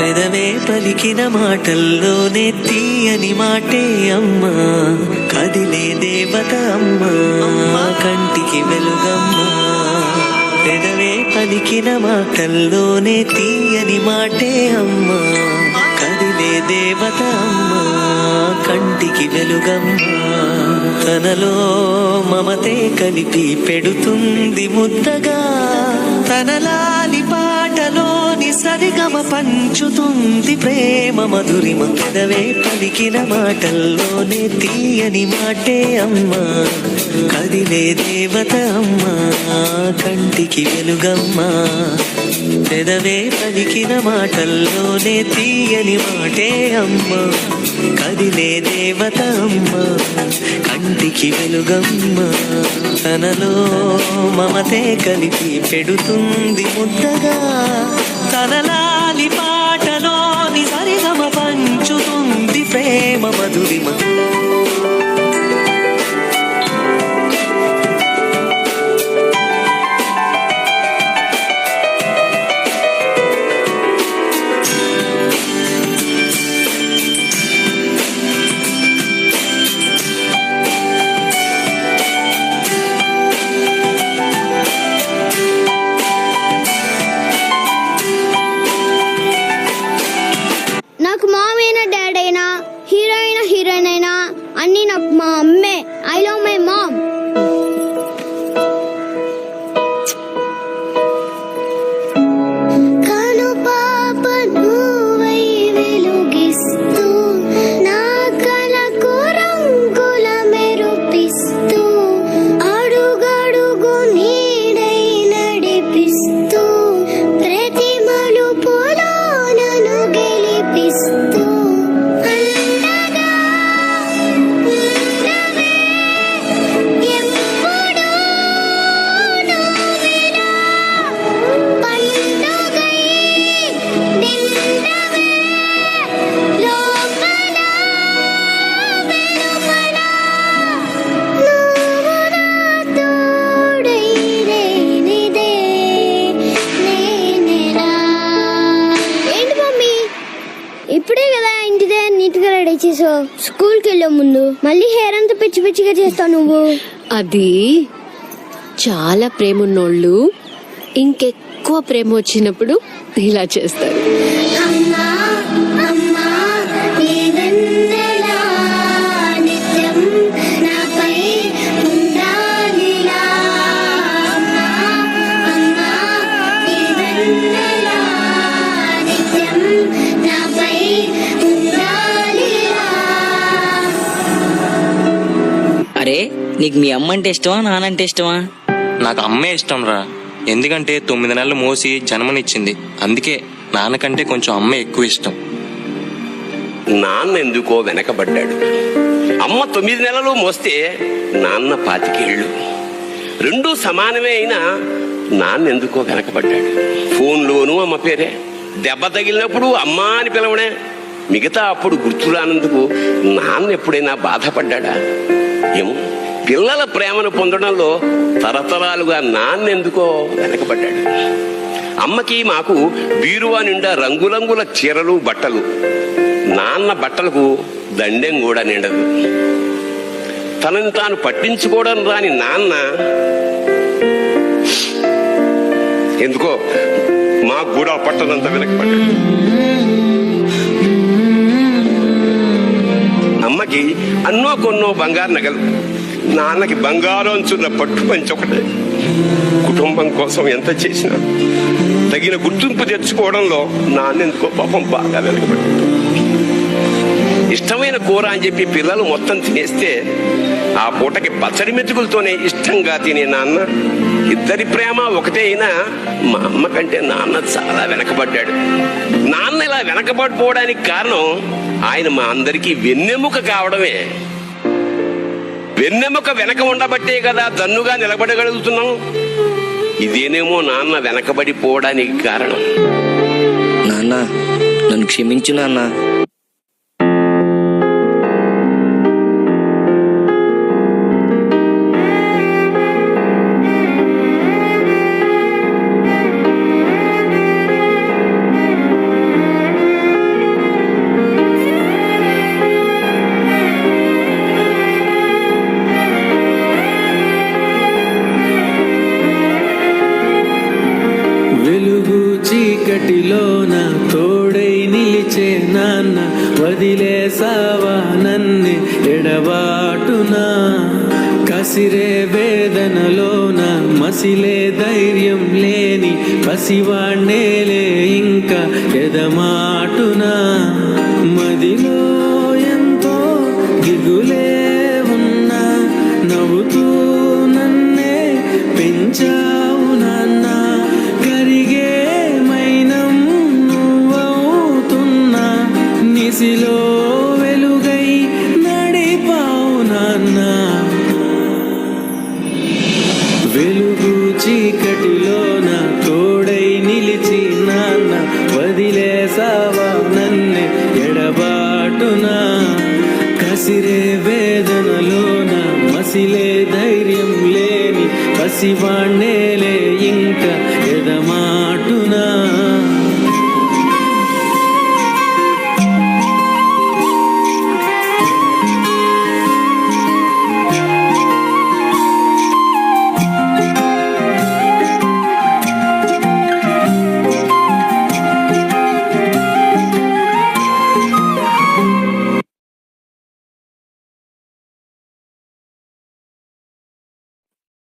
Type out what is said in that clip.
పెదవే పలికిన మాటల్లోనే తీయని మాటే అమ్మా, కదిలే దేవత అమ్మా, కంటికి వెలుగమ్మా. పెదవే పలికిన మాటల్లోనే తీయని మాటే అమ్మా, కదిలే దేవత అమ్మా, కంటికి వెలుగమ్మా. తనలో మమతే కలిపి పెడుతుంది ముద్దగా, తనలాలి పాటలోని సరిగమ పంచుతుంది ప్రేమ మధురిమ. పెదవే పలికిన మాటల్లోనే తీయని మాటే అమ్మా, కదిలే దేవత అమ్మా, కంటికి వెలుగమ్మా. పెదవే పలికిన మాటల్లోనే తీయని మాటే అమ్మా, కదిలే దేవత అమ్మా, కంటికి వెలుగమ్మా. తనలో మమతే కలిపి పెడుతుంది ముద్దగా, తనలాలి పాటలోని సరిగమ పంచుతుంది ప్రేమ మధురిమ. నాకు మామ్ అయినా డాడ్ అయినా హీరో అయినా హీరోయిన్ అయినా అన్ని నాకు మా అమ్మే. I love my mom. కాను పాప నువ్వై వెలుగిస్తూ నా కలకు రంగుల మెరుపిస్తూ అడుగడుగు నీడై నడిపిస్తూ ప్రతి మలుపులో నన్ను గెలిపిస్తూ అండగా ఉండవే ఎప్పుడూ నువ్విలా పండుగై నిండవే లోపల వెలుపల నువ్వు నా తోడై లేనిదే నేనెలా. ఏంటి మమ్మీ, ఇప్పుడే కదా ఇంటి దగ్గర నీట్ గా రెడీ చేసావు, స్కూల్కి వెళ్ళే ముందు మళ్ళీ హెయిర్ అంతా పిచ్చి పిచ్చిగా చేస్తావు నువ్వు. అది చాలా ప్రేమ ఉన్నోళ్ళు ఇంకెక్కువ ప్రేమ వచ్చినప్పుడు ఇలా చేస్తారు. అమ్మా అమ్మా నీ వెన్నెలా నిత్యం నాపై ఉండాలిలా. అమ్మా అమ్మా నీ వెన్నెలా నిత్యం నాపై ఉండాలిలా. అరే నీకు మీ అమ్మ అంటే ఇష్టమా నానంటే ఇష్టమా? నాకు అమ్మే ఇష్టం రా, ఎందుకంటే 9 నెలలు మోసి జన్మనిచ్చింది. అందుకే నాన్నకంటే కొంచెం అమ్మే ఎక్కువ ఇష్టం. నాన్న ఎందుకో వెనకబడ్డాడు. అమ్మ 9 నెలలు మోస్తే నాన్న 25 ఏళ్ళు. రెండూ సమానమే అయినా నాన్న ఎందుకో వెనకబడ్డాడు. ఫోన్లోనూ అమ్మ పేరే, దెబ్బ తగిలినప్పుడు అమ్మా అని పిలవడే. మిగతా అప్పుడు గుర్తు రానందుకు నాన్న ఎప్పుడైనా బాధపడ్డా? ఏమో, పిల్లల ప్రేమను పొందడంలో తరతరాలుగా నాన్న ఎందుకో వెనకబడ్డాడు. అమ్మకి మాకు బీరువా నిండా రంగురంగుల చీరలు బట్టలు, నాన్న బట్టలకు దండెం కూడా నిండదు. తనని తాను పట్టించుకోవడం రాని నాన్న ఎందుకో మాకు కూడా పట్టనంత వెనకబడ్డాడు. అమ్మకి అన్నో కొన్నో బంగారు నగలు, నాన్నకి బంగారం అంచున్న పట్టు పంచి ఒకటే. కుటుంబం కోసం ఎంత చేసినా తగిన గుర్తింపు తెచ్చుకోవడంలో నాన్నెందుకో పాపం బాగా వెనకబడ్డాడు. ఇష్టమైన కూర అని చెప్పి పిల్లలు మొత్తం తినేస్తే ఆ పూటకి పచ్చడి మెతుకులతోనే ఇష్టంగా తినే నాన్న, ఇద్దరి ప్రేమ ఒకటే అయినా మా అమ్మ కంటే నాన్న చాలా వెనకబడ్డాడు. నాన్న ఇలా వెనకబడిపోవడానికి కారణం ఆయన మా అందరికీ వెన్నెముక కావడమే. వెన్నెముక వెనక ఉండబట్టే కదా దన్నుగా నిలబడగలుగుతున్నాం. ఇదేనేమో నాన్న వెనకబడిపోవడానికి కారణం. నాన్న నన్ను క్షమించు నాన్న. చీకటిలోన తోడై నిలిచే నాన్న వదిలేసావా నన్నే ఎడబాటునా కసిరే వేదనలోన మసిలే ధైర్యం లేని పసివాణ్ణేలే ఇంకా ఎదమాటునా మదిలో ఎంతో దిగులే ఉన్నా నవ్వుతూ నన్నే పెంచావు నాన్న కరిగే మైనం నువ్వవుతున్నా నిసిలో వెలుగై నడిపావు నాన్న వెలుగు చీకటిలోన తోడై నిలిచి నాన్న వదిలేసావా నన్నే ఎడబాటునా కసిరే వేదనలోన మసిలే ధైర్యం లేని పసివాణ్ణేలే ఇంకా ఎదమా